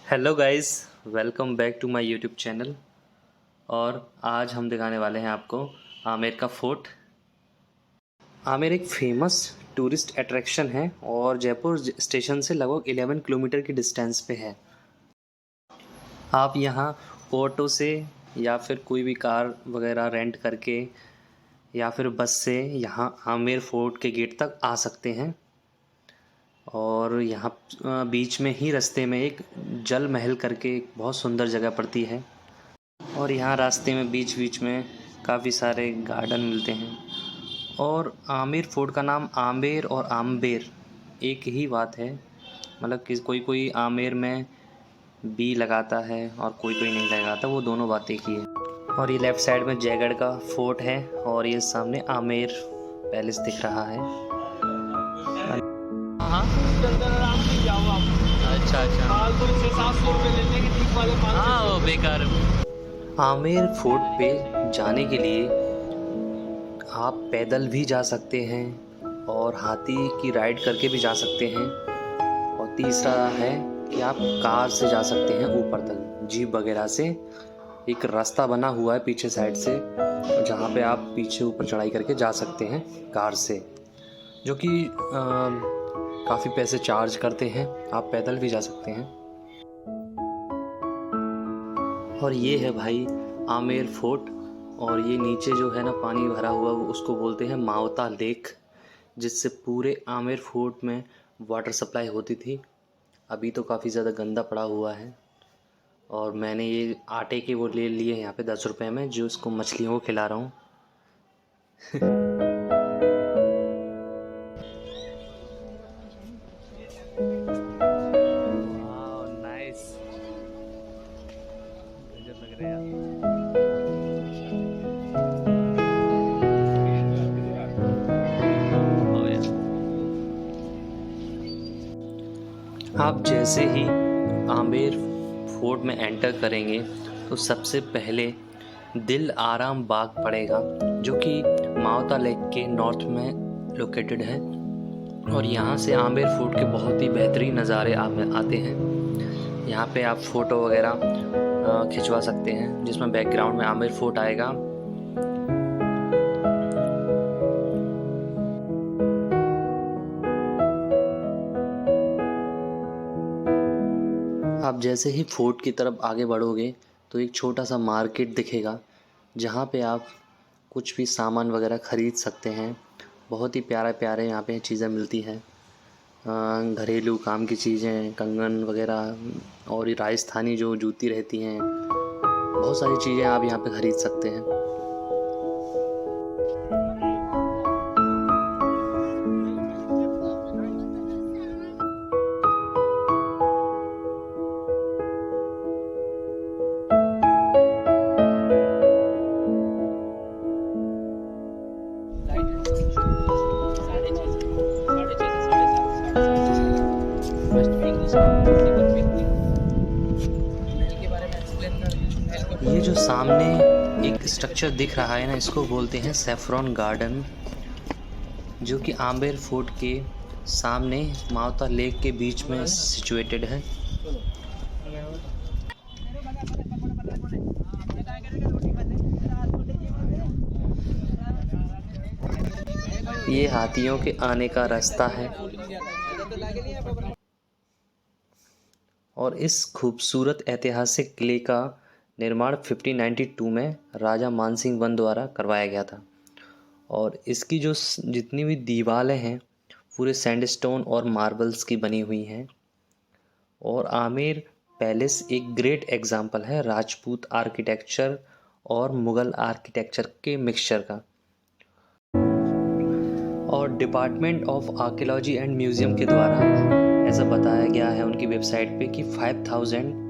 Hello guys, welcome back to my YouTube channel. और आज हम दिखाने वाले हैं आपको आमेर का फोर्ट। आमेर एक फेमस टूरिस्ट अट्रैक्शन है और जयपुर स्टेशन से लगभग 11 किलोमीटर की डिस्टेंस पे है। आप यहाँ ऑटो से या फिर कोई भी कार वगैरह रेंट करके या फिर बस से यहाँ आमेर फोर्ट के गेट तक आ सकते हैं। और यहाँ बीच में ही रास्ते में एक जल महल करके एक बहुत सुंदर जगह पड़ती है। और यहाँ रास्ते में बीच बीच में काफ़ी सारे गार्डन मिलते हैं। और आमेर फोर्ट का नाम आमेर और आम्बेर एक ही बात है, मतलब कि कोई कोई आमेर में बी लगाता है और कोई कोई नहीं लगाता, वो दोनों बात एक ही है। और ये लेफ़्ट साइड में जयगढ़ का फोर्ट है और ये सामने आमेर पैलेस दिख रहा है। हाँ अच्छा अच्छा हाँ वो बेकार। आमेर फोर्ट पे जाने के लिए आप पैदल भी जा सकते हैं और हाथी की राइड करके भी जा सकते हैं। और तीसरा है कि आप कार से जा सकते हैं ऊपर तक, जीप वगैरह से। एक रास्ता बना हुआ है पीछे साइड से जहाँ पे आप पीछे ऊपर चढ़ाई करके जा सकते हैं कार से, जो कि काफ़ी पैसे चार्ज करते हैं। आप पैदल भी जा सकते हैं। और ये है भाई आमेर फोर्ट। और ये नीचे जो है ना पानी भरा हुआ, वो उसको बोलते हैं मावता लेक, जिससे पूरे आमेर फोर्ट में वाटर सप्लाई होती थी। अभी तो काफ़ी ज़्यादा गंदा पड़ा हुआ है। और मैंने ये आटे के वो ले लिए यहाँ पे 10 रुपये में, जो उसको मछलियों को खिला रहा हूँ। नाइस लग रहा है। आप जैसे ही आमेर फोर्ट में एंटर करेंगे तो सबसे पहले दिल आराम बाग पड़ेगा, जो कि मावता लेक के नॉर्थ में लोकेटेड है। और यहाँ से आमेर फोर्ट के बहुत ही बेहतरीन नज़ारे आते हैं। यहाँ पे आप फ़ोटो वगैरह खिंचवा सकते हैं, जिसमें बैकग्राउंड में आमेर फोर्ट आएगा। आप जैसे ही फोर्ट की तरफ आगे बढ़ोगे तो एक छोटा सा मार्केट दिखेगा, जहाँ पे आप कुछ भी सामान वगैरह ख़रीद सकते हैं। बहुत ही प्यारे प्यारे यहाँ पे चीज़ें मिलती हैं, घरेलू काम की चीज़ें, कंगन वगैरह, और ये राजस्थानी जो जूती रहती हैं, बहुत सारी चीज़ें आप यहाँ पे ख़रीद सकते हैं। ये जो सामने एक स्ट्रक्चर दिख रहा है ना, इसको बोलते हैं सैफरॉन गार्डन, जो कि आमेर फोर्ट के सामने मावता लेक के बीच में सिचुएटेड है। ये हाथियों के आने का रास्ता है। और इस खूबसूरत ऐतिहासिक किले का निर्माण 1592 में राजा मानसिंह वन द्वारा करवाया गया था। और इसकी जो जितनी भी दीवारें हैं पूरे सैंडस्टोन और मार्बल्स की बनी हुई हैं। और आमेर पैलेस एक ग्रेट एग्जाम्पल है राजपूत आर्किटेक्चर और मुग़ल आर्किटेक्चर के मिक्सचर का। और department of archaeology and museum के द्वारा ऐसा बताया गया है उनकी वेबसाइट पे कि 5000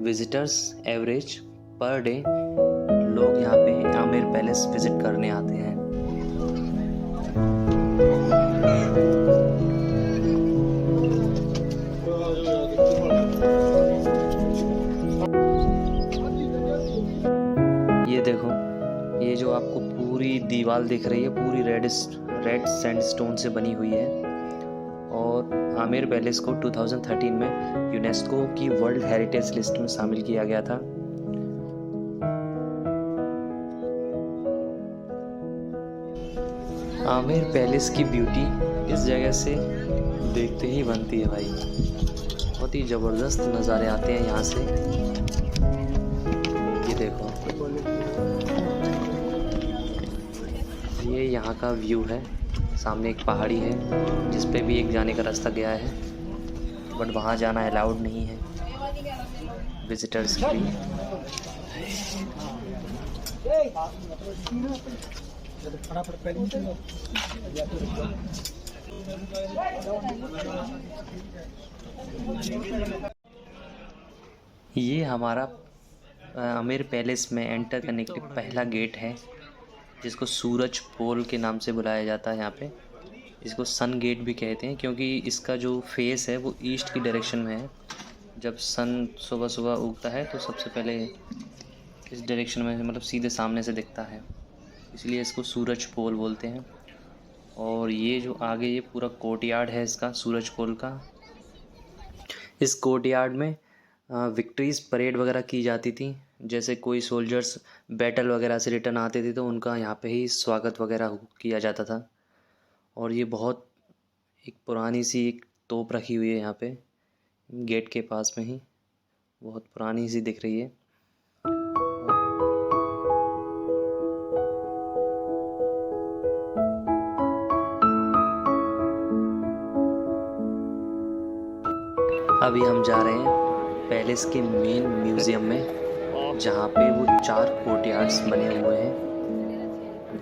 विजिटर्स एवरेज पर डे लोग यहाँ पे आमेर पैलेस विज़िट करने आते हैं। ये देखो, ये जो आपको पूरी दीवार दिख रही है, पूरी रेड सैंडस्टोन से बनी हुई है। और आमेर पैलेस को 2013 में यूनेस्को की वर्ल्ड हेरिटेज लिस्ट में शामिल किया गया था। आमेर पैलेस की ब्यूटी इस जगह से देखते ही बनती है भाई। बहुत ही ज़बरदस्त नज़ारे आते हैं यहाँ से। ये देखो, ये यहाँ का व्यू है। सामने एक पहाड़ी है जिस पे भी एक जाने का रास्ता गया है, बट वहाँ जाना अलाउड नहीं है विजिटर्स के लिए। ये हमारा आमेर पैलेस में एंटर करने के लिए पहला गेट है, जिसको सूरज पोल के नाम से बुलाया जाता है। यहाँ पे इसको सन गेट भी कहते हैं, क्योंकि इसका जो फेस है वो ईस्ट की डायरेक्शन में है। जब सन सुबह सुबह उगता है तो सबसे पहले इस डायरेक्शन में, मतलब सीधे सामने से दिखता है, इसलिए इसको सूरज पोल बोलते हैं। और ये जो आगे ये पूरा कोर्टयार्ड है इसका, सूरज पोल का। इस कोर्टयार्ड में विक्ट्रीज परेड वगैरह की जाती थी। जैसे कोई सोल्जर्स बैटल वगैरह से रिटर्न आते थे तो उनका यहाँ पे ही स्वागत वगैरह किया जाता था। और ये बहुत एक पुरानी सी एक तोप रखी हुई है यहाँ पे गेट के पास में ही, बहुत पुरानी सी दिख रही है। अभी हम जा रहे हैं पैलेस के मेन म्यूज़ियम में, जहाँ पे वो 4 कोर्टयार्ड्स बने हुए हैं: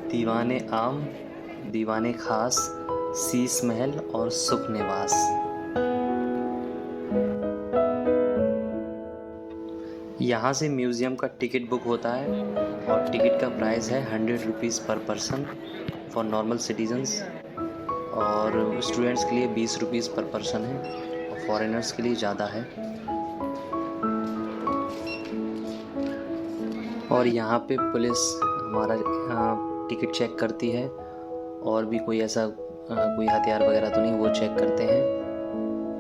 दीवाने आम, दीवाने खास, शीश महल और सुख निवास। यहाँ से म्यूज़ियम का टिकट बुक होता है और टिकट का प्राइस है 100 रुपीज़ पर पर्सन फॉर नॉर्मल सिटीजन्स, और स्टूडेंट्स के लिए 20 रुपीज़ पर पर्सन है, और फॉरेनर्स के लिए ज़्यादा है। और यहाँ पे पुलिस हमारा टिकट चेक करती है, और भी कोई ऐसा कोई हथियार वगैरह तो नहीं, वो चेक करते हैं।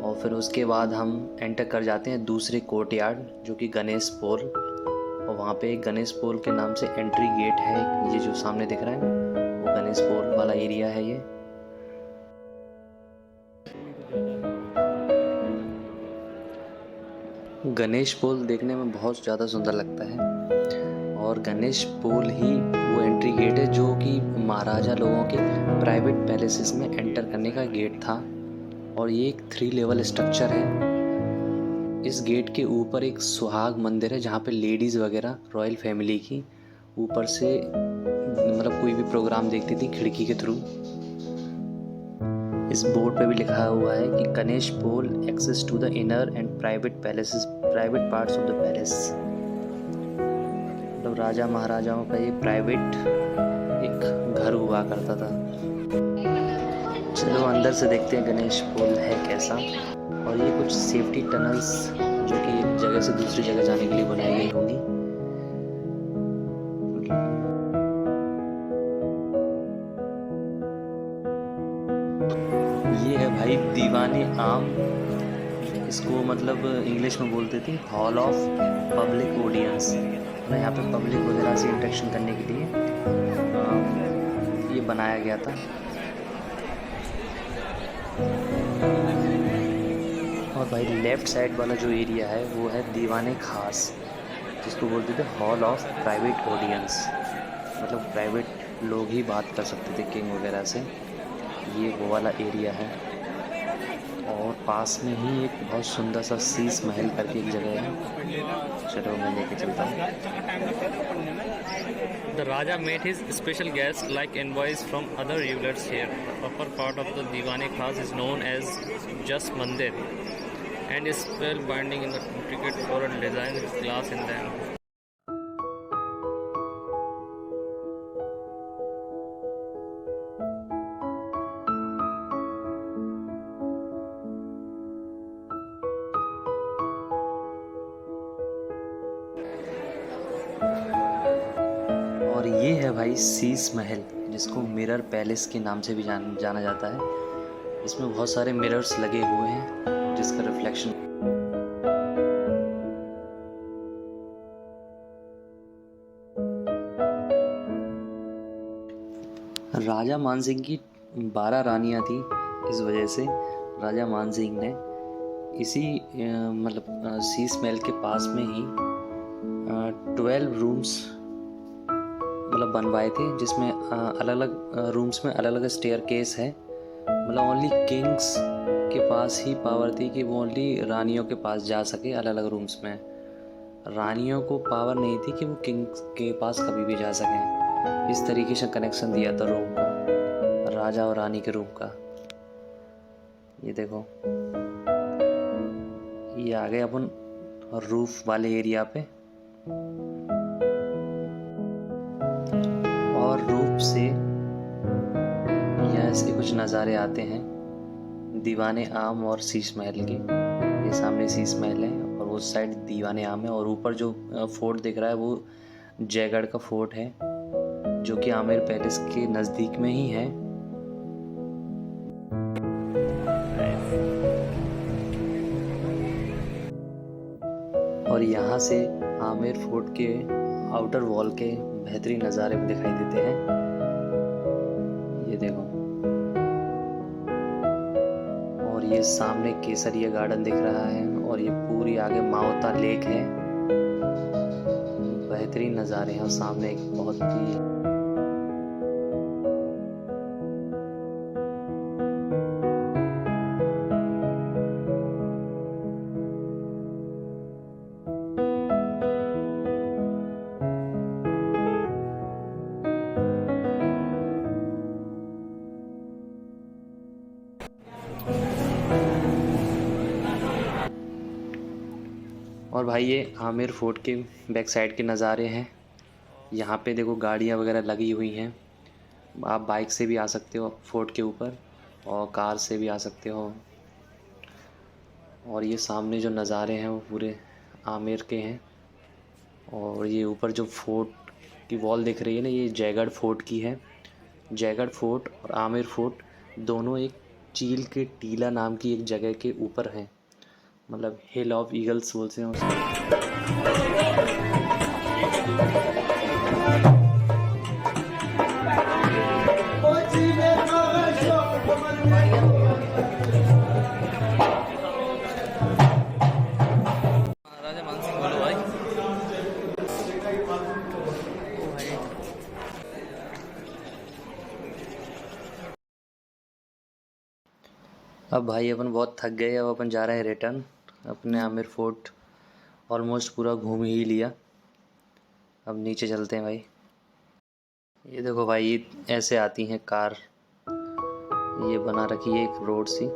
और फिर उसके बाद हम एंटर कर जाते हैं दूसरे कोर्टयार्ड, जो कि गणेश पोल। और वहाँ पे एक गणेश पोल के नाम से एंट्री गेट है, ये जो सामने दिख रहा है ना, वो गणेश पोल वाला एरिया है ये। गणेश पोल देखने में बहुत ज़्यादा सुंदर लगता है, और गणेश पोल ही वो एंट्री गेट है जो कि महाराजा लोगों के प्राइवेट पैलेसेस में एंटर करने का गेट था। और ये एक 3 लेवल स्ट्रक्चर है। इस गेट के ऊपर एक सुहाग मंदिर है, जहाँ पे लेडीज़ वगैरह रॉयल फैमिली की ऊपर से मतलब कोई भी प्रोग्राम देखती थी खिड़की के थ्रू। इस बोर्ड पे भी लिखा हुआ है कि Ganesh Pol access to the inner and private palaces, private parts of the palace. मतलब राजा महाराजाओं का ये प्राइवेट एक घर हुआ करता था। चलो अंदर से देखते हैं गणेश पोल है कैसा। और ये कुछ सेफ्टी टनल्स जो कि एक जगह से दूसरी जगह जाने के लिए बनाई गई होंगी। ये है भाई दीवाने आम, इसको मतलब इंग्लिश में बोलते थे हॉल ऑफ पब्लिक ऑडियंस। और यहाँ पे पब्लिक वगैरह से इंटरेक्शन करने के लिए ये बनाया गया था। और भाई लेफ़्ट साइड वाला जो एरिया है वो है दीवाने खास, जिसको बोलते थे हॉल ऑफ प्राइवेट ऑडियंस। मतलब प्राइवेट लोग ही बात कर सकते थे किंग वगैरह से। ये वो वाला एरिया है। और पास में ही एक बहुत सुंदर सा शीश महल करके एक जगह है। चलो मैं लेके चलता हूँ। The Raja met his special guests like envoys from other rulers here. The upper part of the Diwane Khas is known as Jas Mandir and is spellbinding in the intricate floral designs with glass in them. और ये है भाई शीश महल, जिसको mirror palace के नाम से भी जाना जाता है। इसमें बहुत सारे मिरर्स लगे हुए हैं जिसका रिफ्लेक्शन। राजा मानसिंह की 12 रानियां थी। इस वजह से राजा मानसिंह ने इसी मतलब शीश महल के पास में ही 12 रूम्स मतलब बनवाए थे, जिसमें अलग अलग रूम्स में अलग अलग स्टेयर केस है। मतलब ओनली किंग्स के पास ही पावर थी कि वो ओनली रानियों के पास जा सके अलग अलग रूम्स में। रानियों को पावर नहीं थी कि वो किंग्स के पास कभी भी जा सकें। इस तरीके से कनेक्शन दिया था रूम का, राजा और रानी के रूम का। ये देखो, ये आ गए अपन रूफ वाले एरिया पे, और रूफ से यहाँ से कुछ नज़ारे आते हैं दीवाने आम और शीश महल के। ये सामने शीश महल है और उस साइड दीवाने आम है, और ऊपर जो फोर्ट दिख रहा है वो जयगढ़ का फोर्ट है, जो कि आमेर पैलेस के नज़दीक में ही है। और यहाँ से आमेर फोर्ट के आउटर वॉल के बेहतरीन नज़ारे भी दिखाई देते हैं। ये देखो, और ये सामने केसरिया गार्डन दिख रहा है, और ये पूरी आगे माओता लेक है। बेहतरीन नज़ारे हैं, और सामने एक बहुत ही और भाई ये आमेर फोर्ट के बैक साइड के नज़ारे हैं। यहाँ पे देखो गाड़ियाँ वगैरह लगी हुई हैं। आप बाइक से भी आ सकते हो फोर्ट के ऊपर, और कार से भी आ सकते हो। और ये सामने जो नज़ारे हैं वो पूरे आमेर के हैं। और ये ऊपर जो फोर्ट की वॉल दिख रही है ना, ये जयगढ़ फोर्ट की है। जयगढ़ फोर्ट और आमेर फोर्ट दोनों एक चील के टीला नाम की एक जगह के ऊपर हैं। मतलब हिल ऑफ ईगल्स बोलते हैं उसको। राजा मानसिंह बोलो भाई। अब भाई अपन बहुत थक गए, अब अपन जा रहे हैं रिटर्न। अपने आमेर फोर्ट ऑलमोस्ट पूरा घूम ही लिया, अब नीचे चलते हैं भाई। ये देखो भाई, ये ऐसे आती हैं कार, ये बना रखी है एक रोड सी।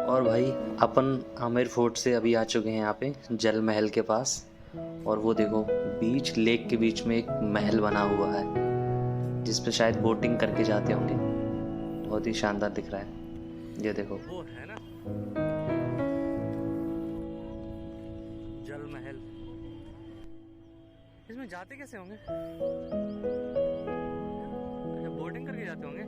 और भाई अपन आमेर फोर्ट से अभी आ चुके हैं यहाँ पे जल महल के पास। और वो देखो, बीच लेक के बीच में एक महल बना हुआ है, जिस पे शायद बोटिंग करके जाते होंगे। बहुत ही शानदार दिख रहा है। ये देखो, वो है ना जल महल। इसमें जाते कैसे होंगे? अच्छा, बोटिंग करके जाते होंगे।